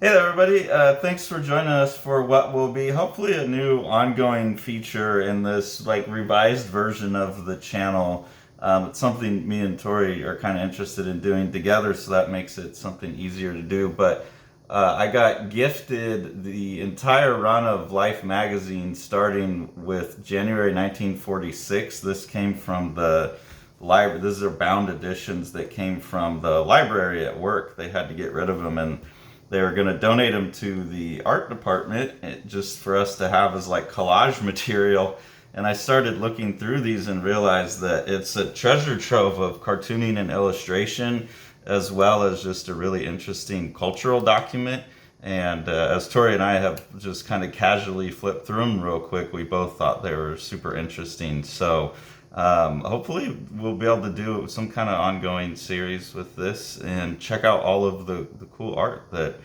Hey there, everybody. Thanks for joining us for what will be hopefully a new ongoing feature in this like revised version of the channel. It's something me and Tori are kind of interested in doing together, so that makes it something easier to do. But I got gifted the entire run of Life magazine starting with January 1946. This came from the library. These are bound editions that came from the library at work. They had to get rid of them, and they were going to donate them to the art department just for us to have as like collage material. And I started looking through these and realized that it's a treasure trove of cartooning and illustration, as well as just a really interesting cultural document. And as Tori and I have just kind of casually flipped through them real quick, we both thought they were super interesting. So hopefully we'll be able to do some kind of ongoing series with this and check out all of the cool art that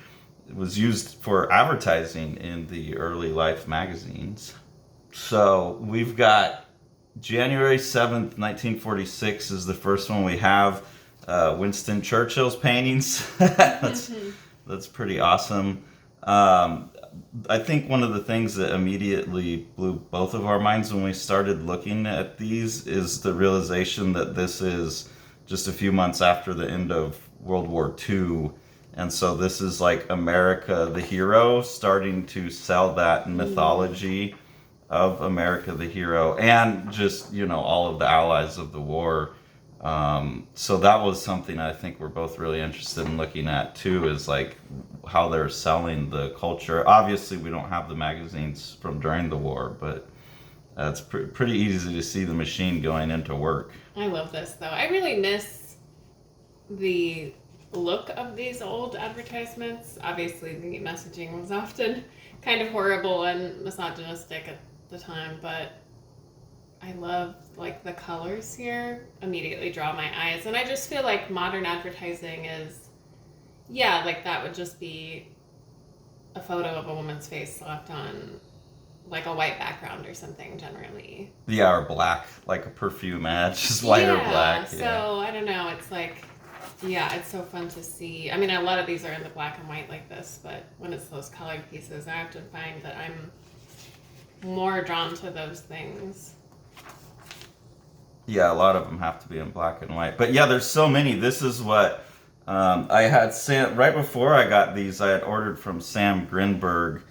was used for advertising in the early Life magazines. So we've got January 7th, 1946 is the first one we have. Winston Churchill's paintings. That's pretty awesome. Um, I think one of the things that immediately blew both of our minds when we started looking at these is the realization that this is just a few months after the end of World War II. And so this is like America the hero starting to sell that mythology of America the hero and just, all of the allies of the war. So that was something I think we're both really interested in looking at too, is like how they're selling the culture. Obviously, we don't have the magazines from during the war, but it's pretty easy to see the machine going into work. I love this though. I really miss the look of these old advertisements. Obviously, the messaging was often kind of horrible and misogynistic at the time, but I love like the colors here immediately draw my eyes. And I just feel like modern advertising is, yeah, like that would just be a photo of a woman's face slapped on like a white background or something generally. Yeah, or black, like a perfume ad, just white or Yeah, black. so Yeah. I don't know. It's like, yeah, it's so fun to see. I mean, a lot of these are in the black and white like this, but when it's those colored pieces, I have to find that I'm more drawn to those things. Yeah, a lot of them have to be in black and white. But yeah, there's so many. This is what I had Sam right before I got these. I had ordered from Sam Grinberg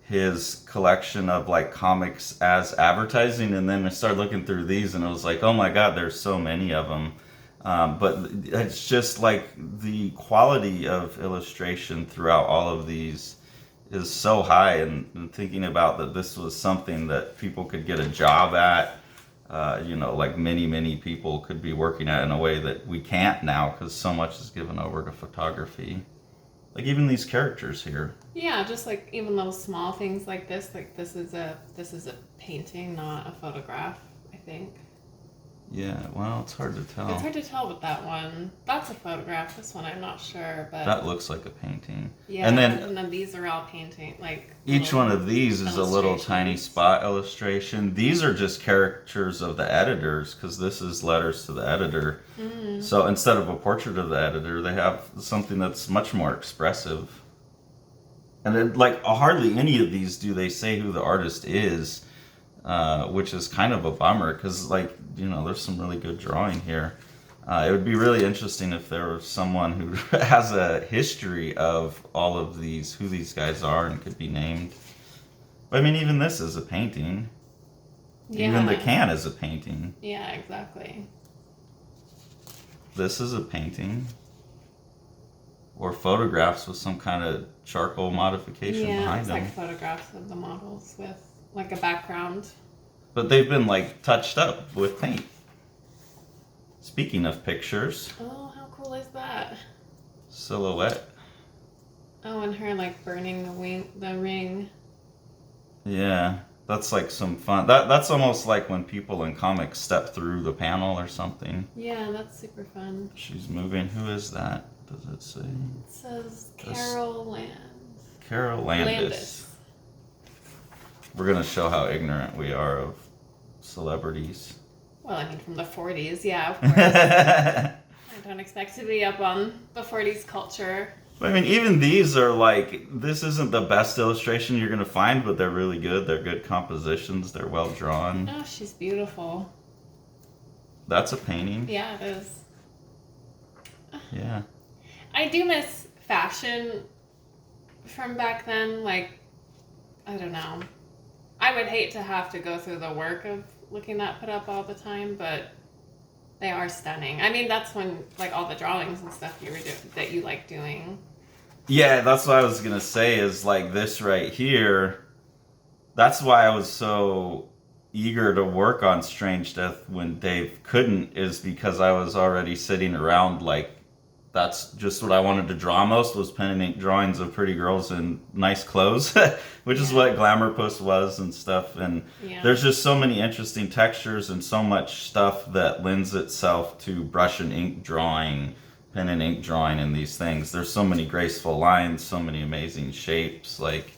his collection of like comics as advertising, and then I started looking through these, and it was like, oh my god, there's so many of them. But it's just like the quality of illustration throughout all of these is so high, and thinking about that this was something that people could get a job at, like many people could be working at in a way that we can't now because so much is given over to photography. Like even these characters here. Yeah, just like even little small things like this. Like this is a painting, not a photograph. I think Yeah, well, it's hard to it's tell. hard to tell with that one. That's a photograph. This one I'm not sure, but That looks like a painting. And yeah. then And then these are all painting, like each little one of these is a little tiny illustrations. spot illustration. These are just caricatures of the editors because this is letters to the editor. So instead of a portrait of the editor, they have something that's much more expressive. And then, like hardly any of these do they say who the artist is, which is kind of a bummer because, like, there's some really good drawing here. It would be really interesting if there was someone who has a history of all of these, who these guys are, and could be named. But I mean, even this is a painting. Even the Yeah. can is a painting. Yeah, exactly. This is a painting. Or photographs with some kind of charcoal modification Yeah, behind it's them. like photographs of the models with like a background. But they've been like touched up with paint. Speaking of pictures, Oh, how cool is that? silhouette. Oh, and her like burning the ring. Yeah, that's like some fun. That's almost like when people in comics step through the panel or something. Yeah, that's super fun. She's moving. Who is that? Does it say? It says That's Carol Land. Carol Landis. We're gonna show how ignorant we are of celebrities. Well, I mean, from the 40s, yeah, of course. I don't expect to be up on the 40s culture. I mean, even these are like, this isn't the best illustration you're gonna find, but they're really good. They're good compositions. They're well drawn. Oh, she's beautiful. That's a painting. Yeah, it is. Yeah. I do miss fashion from back then. Like, I don't know. I would hate to have to go through the work of looking that put up all the time, but they are stunning. I mean, that's when like all the drawings and stuff you were that you like doing. Yeah, that's what I was gonna say. Is like this right here. That's why I was so eager to work on Strange Death when Dave couldn't. Is because I was already sitting around like. That's just what I wanted to draw most, was pen and ink drawings of pretty girls in nice clothes, which is what Glamour Puss was and stuff. And there's just so many interesting textures and so much stuff that lends itself to brush and ink drawing, pen and ink drawing in these things. There's so many graceful lines, so many amazing shapes. Like,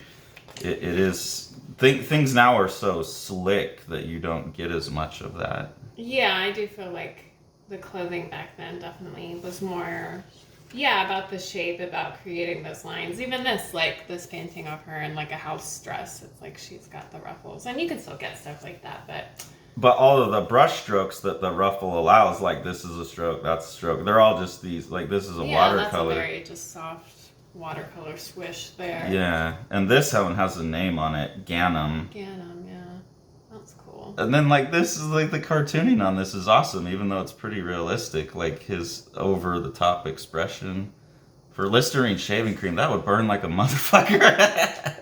it is... Things now are so slick that you don't get as much of that. Yeah, I do feel like the clothing back then definitely was more, about the shape, about creating those lines. Even this painting of her in like a house dress, it's like she's got the ruffles. And you can still get stuff like that, But all of the brush strokes that the ruffle allows, like this is a stroke, that's a stroke, they're all just these, like this is a watercolor. That's a very just soft watercolor swish there. Yeah, and this one has a name on it, Ganem. Ganem, yeah. That's cool. And then like this is like the cartooning on this is awesome, even though it's pretty realistic. Like his over the top expression. For Listerine shaving cream, that would burn like a motherfucker.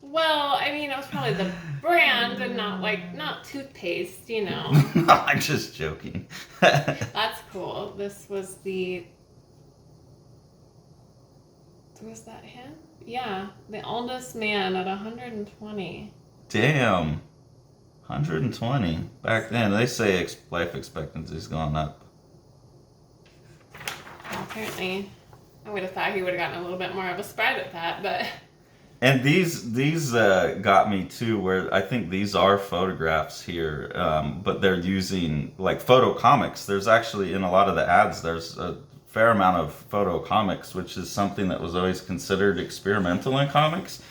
Well, I mean, it was probably the brand and not toothpaste, you know. No, I'm just joking. That's cool. This was was that him? Yeah, the oldest man at 120. Damn. 120. Back then, they say life expectancy's gone up. Well, apparently, I would have thought he would have gotten a little bit more of a spread at that, but... And these got me too, where I think these are photographs here, but they're using like photo comics. There's actually, in a lot of the ads, there's a fair amount of photo comics, which is something that was always considered experimental in comics.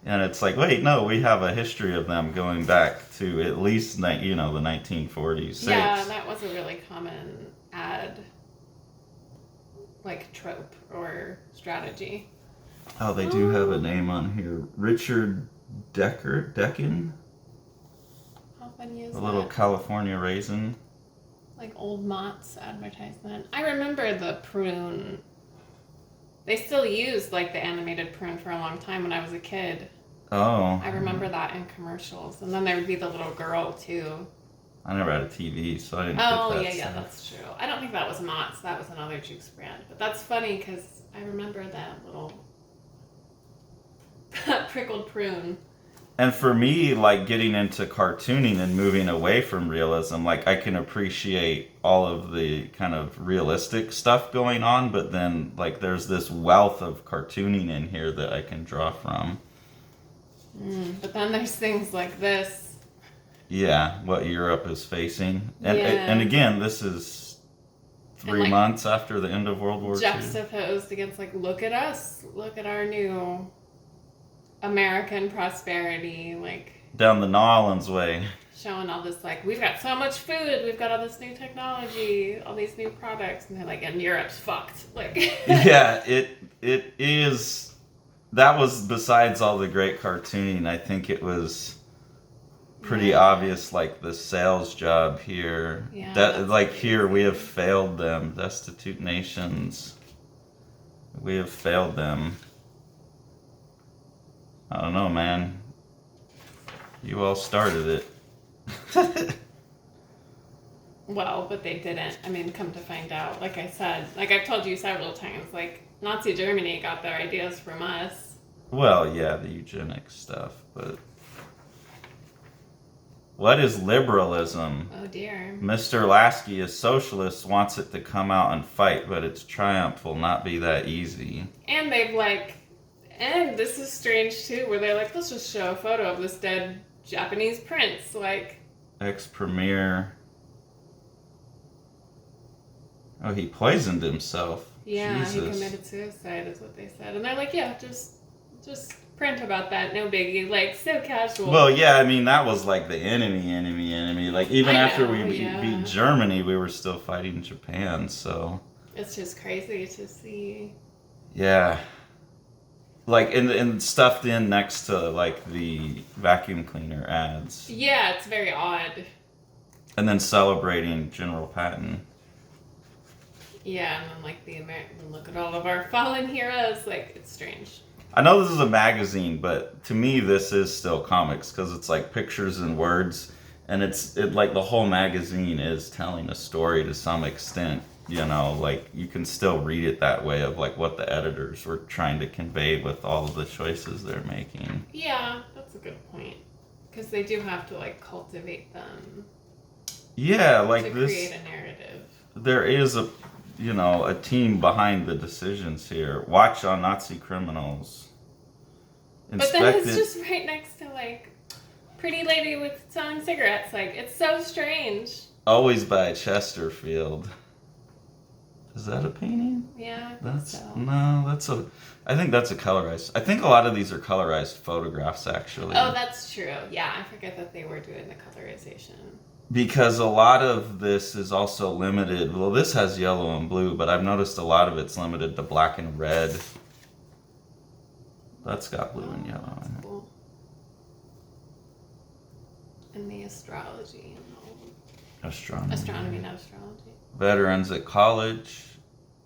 And it's like, wait, no, we have a history of them going back to at least, the 1946. Yeah, that was a really common ad, like trope or strategy. Oh, they do have a name on here. Richard Deccan? How funny is A that? little California raisin. Like old Mott's advertisement. I remember the prune. They still used like the animated prune for a long time when I was a kid. Oh. I remember that in commercials. And then there would be the little girl too. I never had a TV, so I didn't Oh, get that yeah, stuff. that's true. I don't think that was Mott's. That was another juice brand. But that's funny because I remember that little prickled prune. And for me, like getting into cartooning and moving away from realism, like I can appreciate all of the kind of realistic stuff going on, but then like there's this wealth of cartooning in here that I can draw from. But then there's things like this. Yeah, what Europe is facing. And Yeah. and again, this is 3 like, months after the end of World War II. Juxtaposed against like, look at us. Look at our new American prosperity. Like, Down the Nolans way. showing all this, like, we've got so much food, we've got all this new technology, all these new products, and they're like, and Europe's fucked. Like, Yeah, it is. That was, besides all the great cartooning, I think it was pretty obvious, like the sales job here. Yeah, That like crazy. here we have failed them, destitute nations. We have failed them. I don't know, man. You all started it. well, but they didn't. I mean, come to find out, like I said, like I've told you several times, like Nazi Germany got their ideas from us. Well, yeah, the eugenics stuff, but what is liberalism? Oh dear. Mr. Lasky, as socialist, wants it to come out and fight, but its triumph will not be that easy. And they've like, and this is strange too, where they're like, let's just show a photo of this dead Japanese prince, like. Ex-premier. Oh, he poisoned himself. Yeah, Jesus. he committed suicide is what they said. And they're like, yeah, just print about that, no biggie. Like, so casual. Well, yeah, I mean, that was like the enemy. Like, even I after know, we yeah. beat Germany, we were still fighting Japan, so. It's just crazy to see. Yeah. Like, and stuffed in next to, like, the vacuum cleaner ads. Yeah, it's very odd. And then celebrating General Patton. Yeah, and then, like, the American, look at all of our fallen heroes. Like, it's strange. I know this is a magazine, but to me, this is still comics because it's like pictures and words, and it like the whole magazine is telling a story to some extent. You know, like you can still read it that way of like what the editors were trying to convey with all of the choices they're making. Yeah, that's a good point. Because they do have to, like, cultivate them. Yeah, like to this. create a narrative. There is a team behind the decisions here. Watch on Nazi criminals. But then it's just right next to, like, Pretty Lady with selling cigarettes. Like, it's so strange. Always by Chesterfield. Is that a painting? Yeah, I think that's a colorized. I think a lot of these are colorized photographs, actually. Oh, that's true. Yeah, I forget that they were doing the colorization. Because a lot of this is also limited. Well, this has yellow and blue, but I've noticed a lot of it's limited to black and red. That's got blue and yellow in it. Cool. And the astrology and all. Astronomy, not astrology. Veterans at college.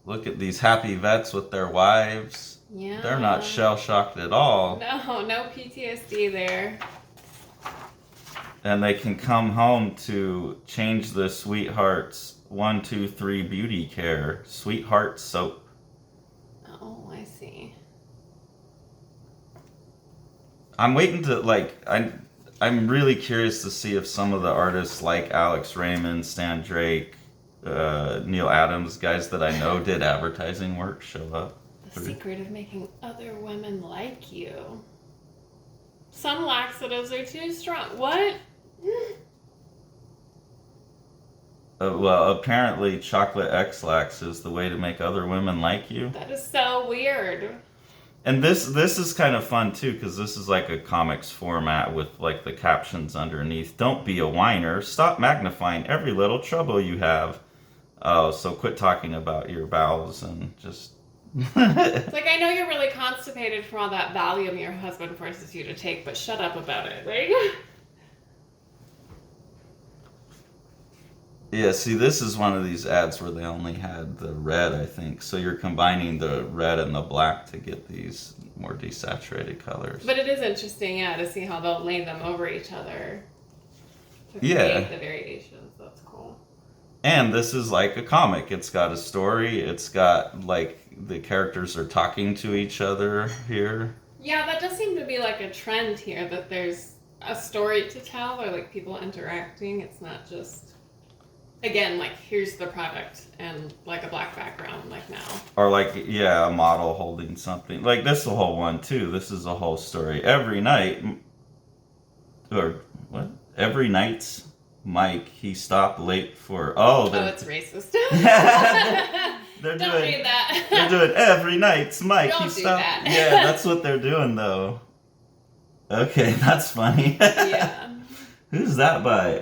Look at these happy vets with their wives. Yeah. They're not shell-shocked at all. No PTSD there. And they can come home to change the Sweetheart's 1, 2, 3 beauty care. Sweetheart soap. Oh, I see. I'm waiting to, like, I'm really curious to see if some of the artists like Alex Raymond, Stan Drake, Neil Adams, guys that I know did advertising work, show up. The secret of making other women like you. Some laxatives are too strong. What? Well, apparently chocolate X-Lax is the way to make other women like you. That is so weird. And this is kind of fun too, because this is like a comics format with like the captions underneath. Don't be a whiner. Stop magnifying every little trouble you have. Oh, so quit talking about your bowels and just... It's like, I know you're really constipated from all that Valium your husband forces you to take, but shut up about it, right? Yeah, see, this is one of these ads where they only had the red, I think. So you're combining the red and the black to get these more desaturated colors. But it is interesting, yeah, to see how they'll lay them over each other to create Yeah. the variations. That's cool. And this is like a comic. It's got a story. It's got, like, the characters are talking to each other here. Yeah, that does seem to be like a trend here, that there's a story to tell, or like people interacting. It's not just... Again, like, here's the product and, like, a black background, like now. Or, like, yeah, a model holding something. Like, this is a whole one, too. This is a whole story. Every night, or, what? Every night's Mike, he stopped late for... Oh, it's racist. Don't read that. They're doing every night's Mike. Don't He do stopped. that. Yeah, that's what they're doing, though. Okay, that's funny. Yeah. Who's that by?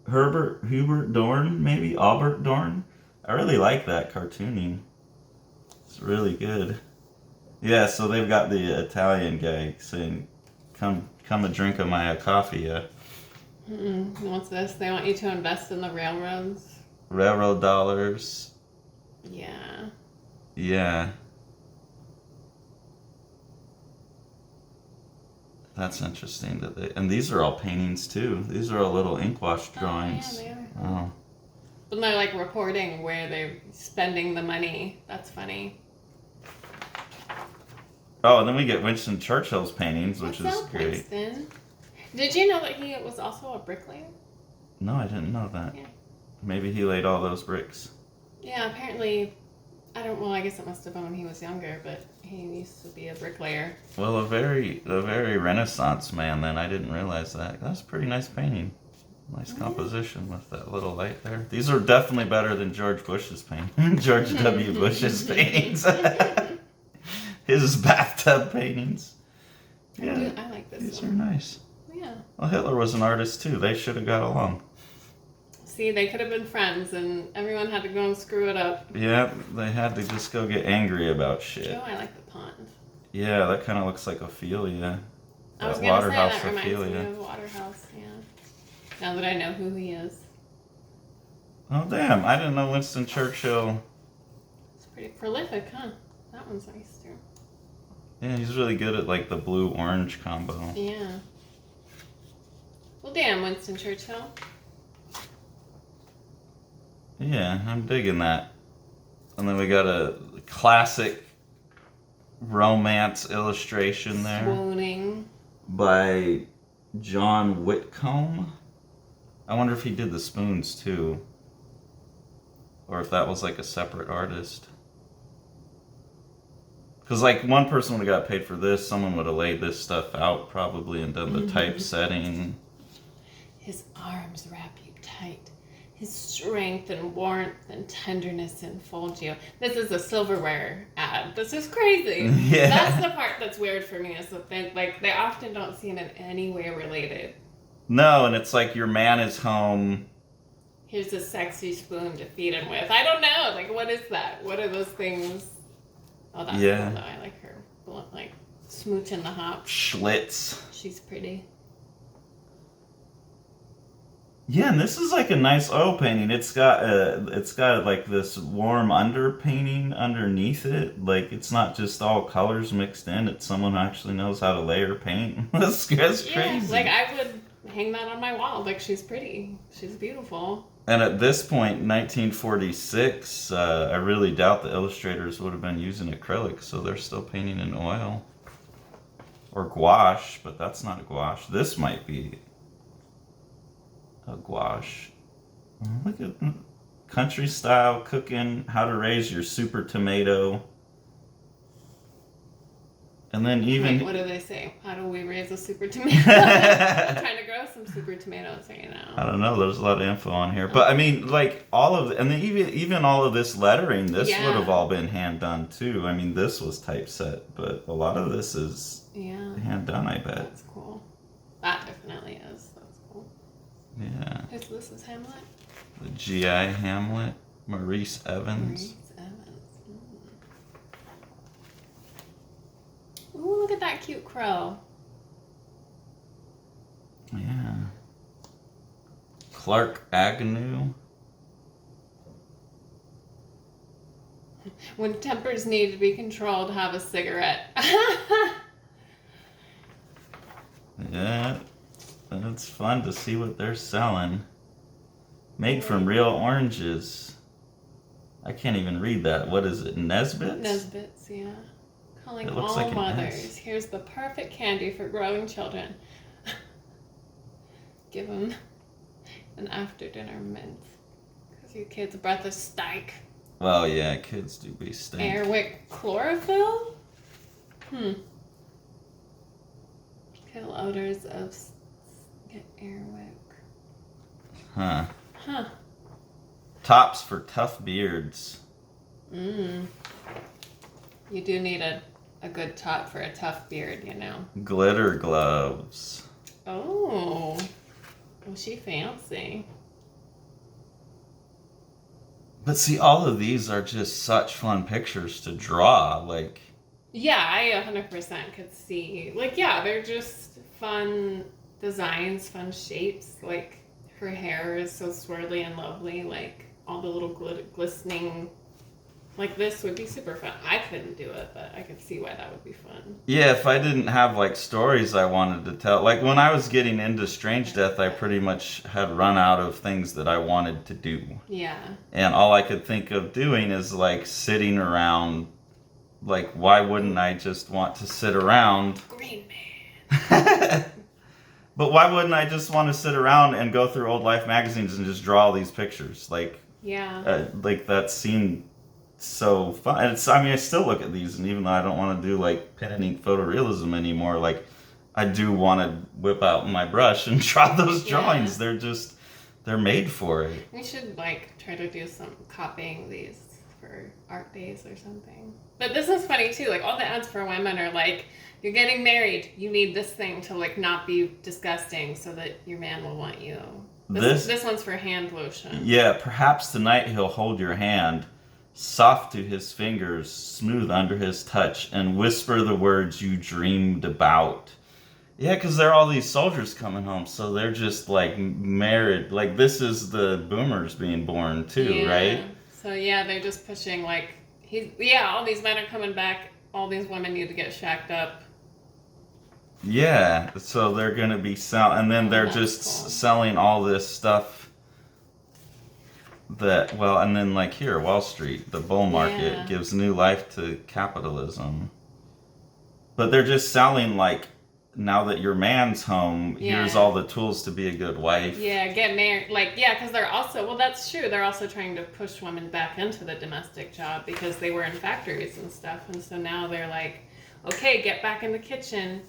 Hubert Dorn, maybe? Albert Dorn? I really like that cartooning. It's really good. Yeah, so they've got the Italian guy saying, come a drink of my coffee, yeah. What's this? They want you to invest in the railroads? Railroad dollars. Yeah. Yeah. That's interesting that they, and these are all paintings too. These are all little ink wash drawings. Oh, yeah, they are. Oh. But they're like reporting where they're spending the money. That's funny. Oh, and then we get Winston Churchill's paintings, which What's is up, great. Winston? Did you know that he was also a bricklayer? No, I didn't know that. Yeah. Maybe he laid all those bricks. Yeah, apparently, I guess it must have been when he was younger, but he used to be a bricklayer. Well, a very Renaissance man then. I didn't realize that. That's a pretty nice painting. Nice composition with that little light there. These are definitely better than George Bush's painting. George W. Bush's paintings. His bathtub paintings. Yeah, I like this these one. are nice. Yeah. Well, Hitler was an artist too. They should have got along. See, they could have been friends, and everyone had to go and screw it up. Yeah, they had to just go get angry about shit. Oh, I like the pond. Yeah, that kind of looks like Ophelia. I was That going to say, Waterhouse that reminds me Ophelia. of Waterhouse, yeah. Now that I know who he is. Oh, damn. I didn't know Winston Churchill. It's pretty prolific, huh? That one's nice, too. Yeah, he's really good at, like, the blue-orange combo. Yeah. Well, damn, Winston Churchill. Yeah, I'm digging that. And then we got a classic romance illustration there Swooning. by John Whitcomb. I wonder if he did the spoons too, or if that was like a separate artist. Because like one person would have got paid for this, someone would have laid this stuff out probably and done the typesetting. His arms wrap you tight. His strength and warmth and tenderness enfold you. This is a silverware ad. This is crazy. Yeah. That's the part that's weird for me, is that they often don't seem in any way related. No, and it's like your man is home. Here's a sexy spoon to feed him with. I don't know. Like, what is that? What are those things? Oh, that's Yeah. cool, though. I like her. Like, smooching the hops. Schlitz. She's pretty. Yeah, and this is like a nice oil painting. It's got like this warm underpainting underneath it. Like it's not just all colors mixed in. It's someone who actually knows how to layer paint. That's crazy. Yeah, like I would hang that on my wall. Like she's pretty. She's beautiful. And at this point, 1946, I really doubt the illustrators would have been using acrylic, so they're still painting in oil. Or gouache, but that's not a gouache. This might be a gouache. Look at country style cooking, how to raise your super tomato. And then even... Wait, what do they say? How do we raise a super tomato? I'm trying to grow some super tomatoes right now. I don't know. There's a lot of info on here, but I mean, like all of, and then even all of this lettering, this would have all been hand done too. I mean, this was typeset, but a lot of this is hand done. I bet. That's cool. That definitely is. That's cool. Yeah. This is Hamlet. The GI Hamlet, Maurice Evans. Maurice Evans. Ooh, look at that cute crow. Yeah. Clark Agnew. When tempers need to be controlled, have a cigarette. Yeah, and it's fun to see what they're selling. Made from real oranges. I can't even read that. What is it? Nesbits? Nesbits, yeah. Calling It looks all like an mothers. S. Here's the perfect candy for growing children. Give them an after dinner mint. Because your kid's breath is stank. Well, yeah, kids do be stink. Airwick chlorophyll? Kill odors of Airwick. Huh. Huh. Tops for tough beards. You do need a good top for a tough beard, you know. Glitter gloves. Oh. Oh, she fancy. But see, all of these are just such fun pictures to draw. Like, Yeah, I 100% could see. Like, yeah, they're just fun designs, fun shapes. Like, her hair is so swirly and lovely. Like, all the little glistening. Like, this would be super fun. I couldn't do it, but I could see why that would be fun. yeah, if I didn't have like stories I wanted to tell, like when I was getting into Strange Death, I pretty much had run out of things that I wanted to do. Yeah. And all I could think of doing is like sitting around. Like, why wouldn't I just want to sit around? Green Man. But why wouldn't I just want to sit around and go through old Life magazines and just draw all these pictures? Like, Yeah. like that seemed so fun. And I mean, I still look at these, and even though I don't want to do like pen and ink photorealism anymore, like I do want to whip out my brush and draw those drawings. Yeah. They're just, They're made for it. We should like try to do some copying these for art days or something. But this is funny too. Like all the ads for women are like, you're getting married, you need this thing to like not be disgusting, so that your man will want you. This one's for hand lotion. Yeah, perhaps tonight he'll hold your hand, soft to his fingers, smooth under his touch, and whisper the words you dreamed about. Yeah, because there are all these soldiers coming home, so they're just like married. Like this is the boomers being born too, right? So yeah, they're just pushing like all these men are coming back. All these women need to get shacked up. Yeah, so they're gonna be selling, and then they're just selling all this stuff. And then like here, Wall Street, the bull market gives new life to capitalism. But they're just selling like, now that your man's home, here's all the tools to be a good wife. Yeah, get married. Like, yeah, because they're also, well, that's true. They're also trying to push women back into the domestic job because they were in factories and stuff. And so now they're like, okay, get back in the kitchen.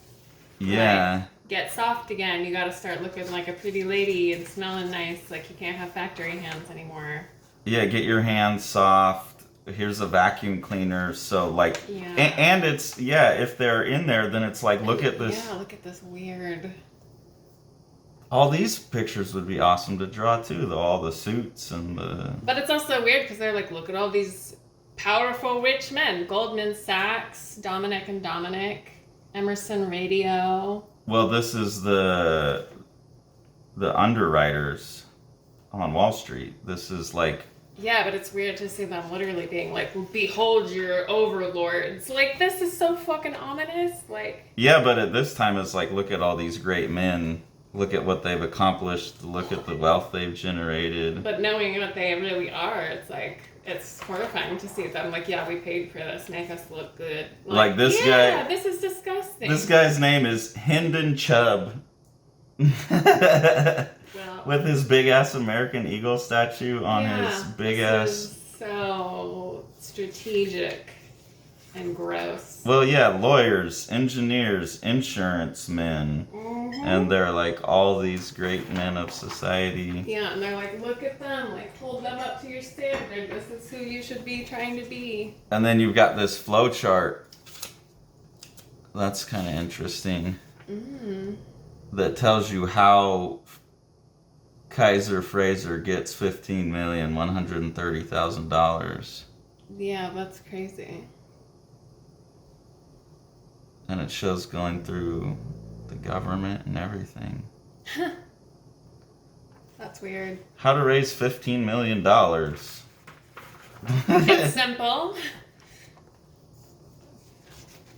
Yeah. Like, get soft again. You got to start looking like a pretty lady and smelling nice. Like, you can't have factory hands anymore. Yeah, get your hands soft. Here's a vacuum cleaner. So like, and it's, if they're in there, then it's like, look at this. Yeah, look at this weird. All these pictures would be awesome to draw too, though. All the suits and the. But it's also weird because they're like, look at all these powerful rich men. Goldman Sachs, Dominic and Dominic, Emerson Radio. Well, this is the underwriters on Wall Street. This is like. Yeah, but it's weird to see them literally being like, behold your overlords. Like, this is so fucking ominous. Like. Yeah, but at this time it's like, look at all these great men. Look at what they've accomplished. Look at the wealth they've generated. But knowing what they really are, it's like, it's horrifying to see them like, yeah, we paid for this, make us look good. Like this guy. Yeah, this is disgusting. This guy's name is Hendon Chubb. With his big ass American Eagle statue on his big ass. So strategic and gross. Well, yeah, lawyers, engineers, insurance men. And they're like all these great men of society. Yeah, and they're like, look at them, like hold them up to your standard. This is who you should be trying to be. And then you've got this flow chart. That's kind of interesting. That tells you how Kaiser Fraser gets $15,130,000. Yeah, that's crazy. And it shows going through the government and everything. That's weird. How to raise $15 million. It's simple.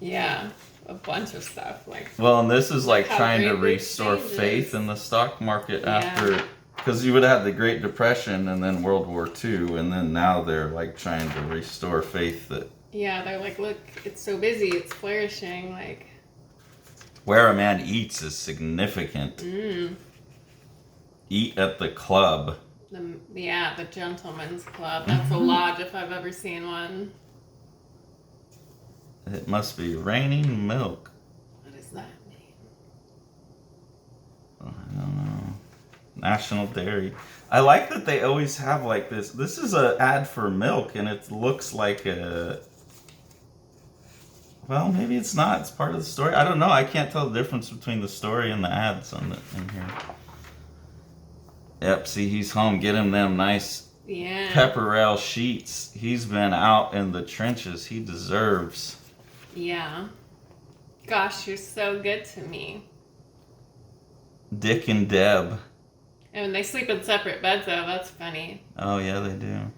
Yeah, a bunch of stuff like. Well, and this is like trying to restore faith in the stock market after. Because you would have the Great Depression and then World War II, and then now they're like trying to restore faith that. Yeah, they're like, look, it's so busy, it's flourishing, like. Where a man eats is significant. Eat at the club. The gentleman's club. That's a lodge if I've ever seen one. It must be raining milk. What does that mean? I don't know. National Dairy. I like that they always have like this. This is an ad for milk, and it looks like a. Well, maybe it's not. It's part of the story. I don't know. I can't tell the difference between the story and the ads in here. Yep. See, he's home. Get him them nice Pepperell sheets. He's been out in the trenches. He deserves. Yeah. Gosh, you're so good to me. Dick and Deb. And they sleep in separate beds, though. That's funny. Oh, yeah, they do.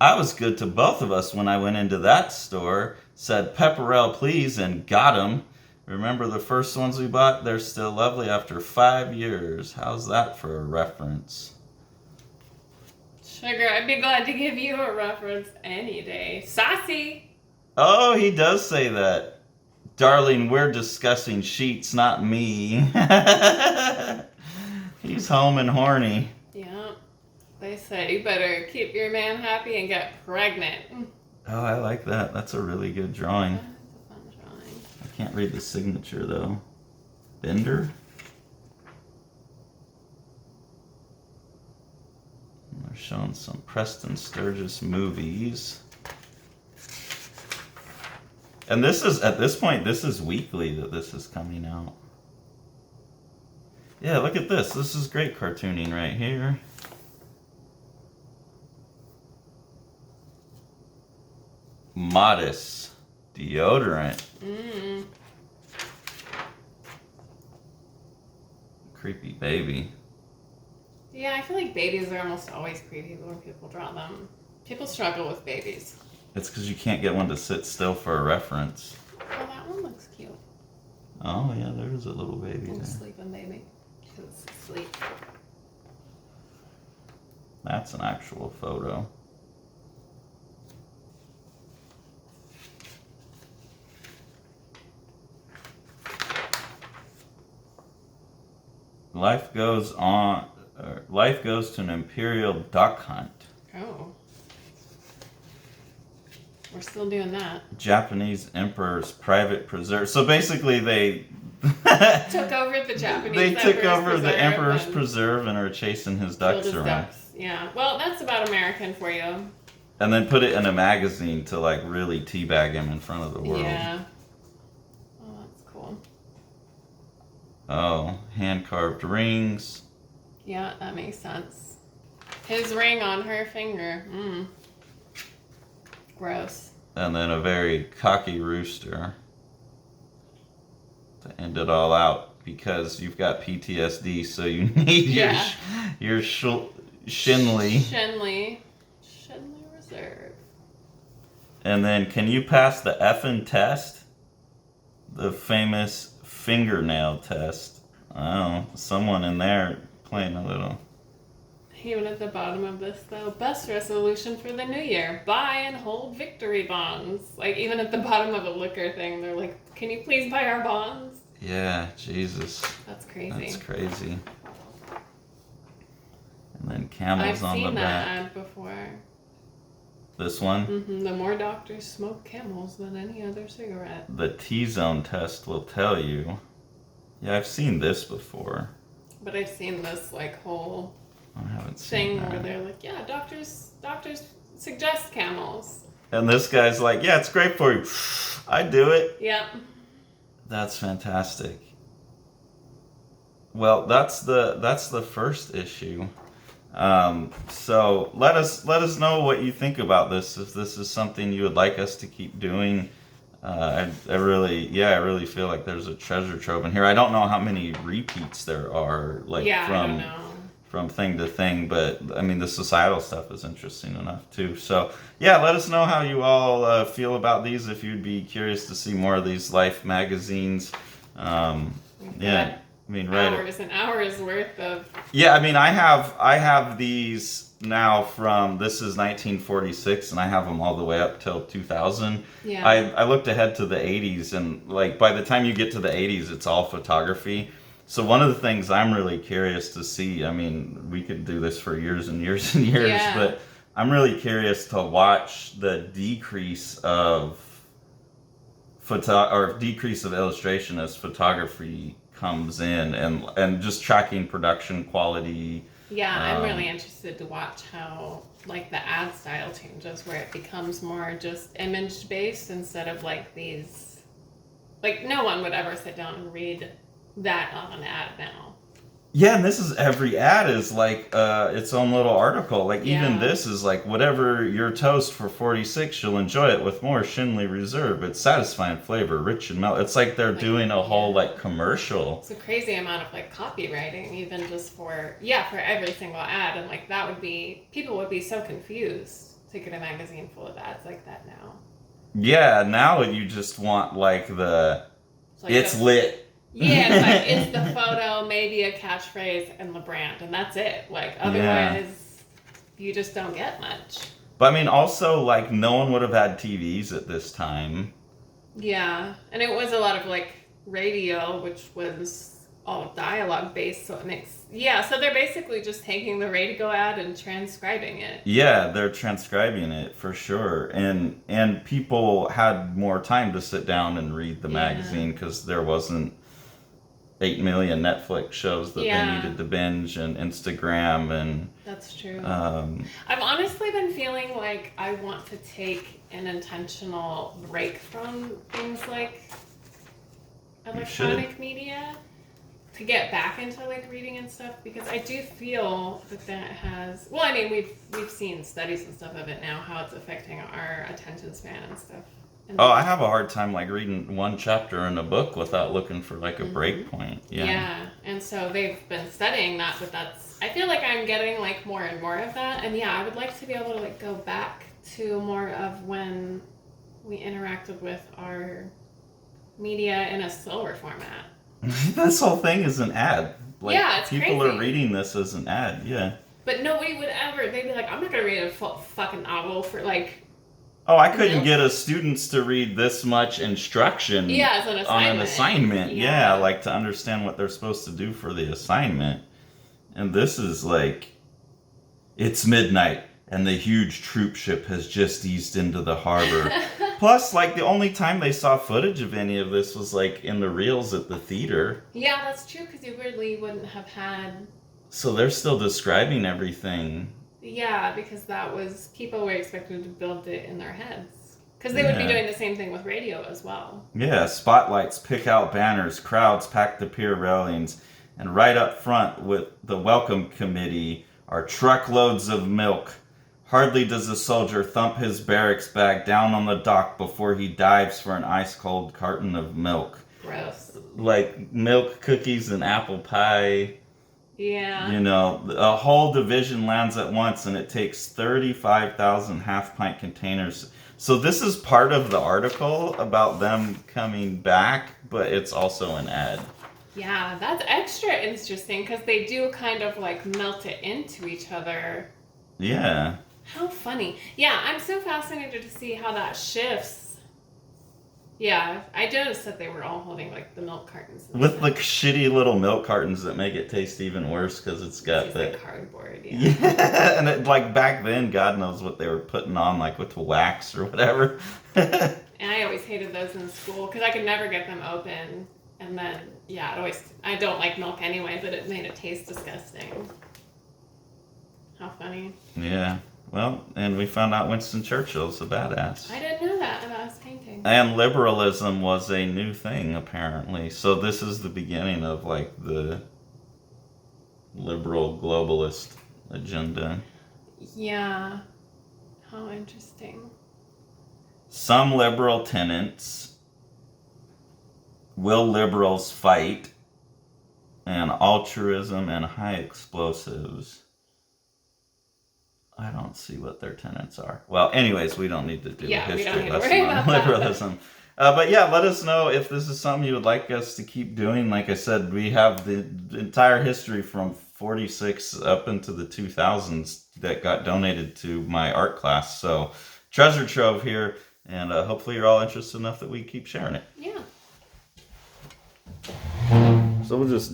I was good to both of us when I went into that store. Said, Pepperell, please, and got them. Remember the first ones we bought? They're still lovely after 5 years. How's that for a reference? Sugar, I'd be glad to give you a reference any day. Saucy! Oh, he does say that. Darling, we're discussing sheets, not me. He's home and horny. Yeah. They say you better keep your man happy and get pregnant. Oh, I like that. That's a really good drawing. That's a fun drawing. I can't read the signature, though. Bender? We're showing some Preston Sturgis movies. And this is, at this point, this is weekly that this is coming out. Yeah, look at this. This is great cartooning right here. Modest deodorant. Creepy baby. Yeah, I feel like babies are almost always creepy when people draw them. People struggle with babies. It's because you can't get one to sit still for a reference. Oh, that one looks cute. Oh, yeah, there's a little baby Little there. sleeping baby. It's asleep. That's an actual photo. Life goes on. Life goes to an imperial duck hunt. Oh. We're still doing that. Japanese emperor's private preserve. So basically, they Took over the Japanese. they took Emperor's over the Preserve emperor's and preserve and are chasing his killed ducks his around. ducks. Yeah. Well, that's about American for you. And then put it in a magazine to like really teabag him in front of the world. Yeah. Oh, that's cool. Oh, hand carved rings. Yeah, that makes sense. His ring on her finger. Gross. And then a very cocky rooster to end it all out because you've got PTSD, so you need your Shinley. Shinley Reserve. And then, can you pass the effing test? The famous fingernail test. Oh, someone in there playing a little. Even at the bottom of this, though, best resolution for the new year: buy and hold victory bonds. Like, even at the bottom of a liquor thing, they're like, "Can you please buy our bonds?" Yeah, Jesus. That's crazy. That's crazy. And then camels I've on the seen that back. ad before. This one? The more doctors smoke Camels than any other cigarette. The T-zone test will tell you. Yeah, I've seen this before. But I've seen this like whole I haven't seen thing that. where they're like, yeah, doctors suggest Camels. And this guy's like, yeah, it's great for you. I do it. Yep. That's fantastic. Well, that's the first issue. So let us know what you think about this. If this is something you would like us to keep doing, I really feel like there's a treasure trove in here. I don't know how many repeats there are, like I don't know. from thing to thing, but I mean the societal stuff is interesting enough too. So yeah, let us know how you all feel about these. If you'd be curious to see more of these Life magazines, yeah. I mean, right. Hours and hours worth of. Yeah, I mean, I have these now from, this is 1946, and I have them all the way up till 2000. Yeah. I looked ahead to the 80s, and like by the time you get to the 80s, it's all photography. So one of the things I'm really curious to see, I mean, we could do this for years and years and years, Yeah. but I'm really curious to watch the decrease of decrease of illustration as photography comes in, and just tracking production quality. Yeah, I'm really interested to watch how like the ad style changes, where it becomes more just image based instead of like these. Like, no one would ever sit down and read that on an ad now. Yeah, and this is, every ad is like its own little article. Like even this is like, whatever your toast for 46, you'll enjoy it with more Shinley Reserve. It's satisfying flavor, rich and mellow. It's like they're doing a whole like commercial. It's a crazy amount of like copywriting, even just for every single ad, and like that would be, people would be so confused to get a magazine full of ads like that now. Yeah, now you just want like it's lit. Yeah, it's like, it's the photo, maybe a catchphrase, and the brand, and that's it. Like, otherwise, you just don't get much. But I mean, also, like, no one would have had TVs at this time. Yeah, and it was a lot of, like, radio, which was all dialogue based, so it makes, so they're basically just taking the radio ad and transcribing it. Yeah, they're transcribing it, for sure. And people had more time to sit down and read the magazine, because there wasn't 8 million Netflix shows that they needed to binge, and Instagram, and That's true. Um, I've honestly been feeling like I want to take an intentional break from things like electronic media to get back into like reading and stuff, because I do feel that has, well, I mean, we've seen studies and stuff of it now, how it's affecting our attention span and stuff. And I have a hard time like reading one chapter in a book without looking for like a break point. Yeah, and so they've been studying that, but I feel like I'm getting like more and more of that, and yeah, I would like to be able to like go back to more of when we interacted with our media in a slower format. This whole thing is an ad. Like, yeah, it's people crazy. Are reading this as an ad. Yeah. But nobody would ever. They'd be like, I'm not gonna read a fucking novel for like. Oh, I couldn't get students to read this much instruction as an assignment. on an assignment. Yeah, like to understand what they're supposed to do for the assignment. And this is like, it's midnight and the huge troop ship has just eased into the harbor. Plus, like, the only time they saw footage of any of this was like in the reels at the theater. Yeah, that's true, because you really wouldn't have had. So they're still describing everything. Yeah, because that was, people were expected to build it in their heads. Because they would be doing the same thing with radio as well. Yeah, spotlights pick out banners, crowds pack the pier railings, and right up front with the welcome committee are truckloads of milk. Hardly does a soldier thump his barracks bag down on the dock before he dives for an ice-cold carton of milk. Gross. Like milk, cookies, and apple pie. Yeah. You know, a whole division lands at once, and it takes 35,000 half-pint containers. So this is part of the article about them coming back, but it's also an ad. Yeah, that's extra interesting, because they do kind of like melt it into each other. Yeah. How funny. Yeah, I'm so fascinated to see how that shifts. Yeah, I noticed that they were all holding like the milk cartons. With like shitty little milk cartons that make it taste even worse because it's got It's the like cardboard. yeah, and it, like back then, God knows what they were putting on, like with the wax or whatever. And I always hated those in school because I could never get them open. And then I don't like milk anyway, but it made it taste disgusting. How funny. Yeah. Well, and we found out Winston Churchill's a badass. I didn't know that about his painting. And liberalism was a new thing, apparently. So this is the beginning of, like, the liberal globalist agenda. Yeah. How interesting. Some liberal tenants, will liberals fight, and altruism and high explosives. I don't see what their tenets are. Well, anyways, we don't need to do a history lesson on liberalism. But yeah, let us know if this is something you would like us to keep doing. Like I said, we have the entire history from 46 up into the 2000s that got donated to my art class. So treasure trove here, and hopefully you're all interested enough that we keep sharing it. Yeah. So we'll just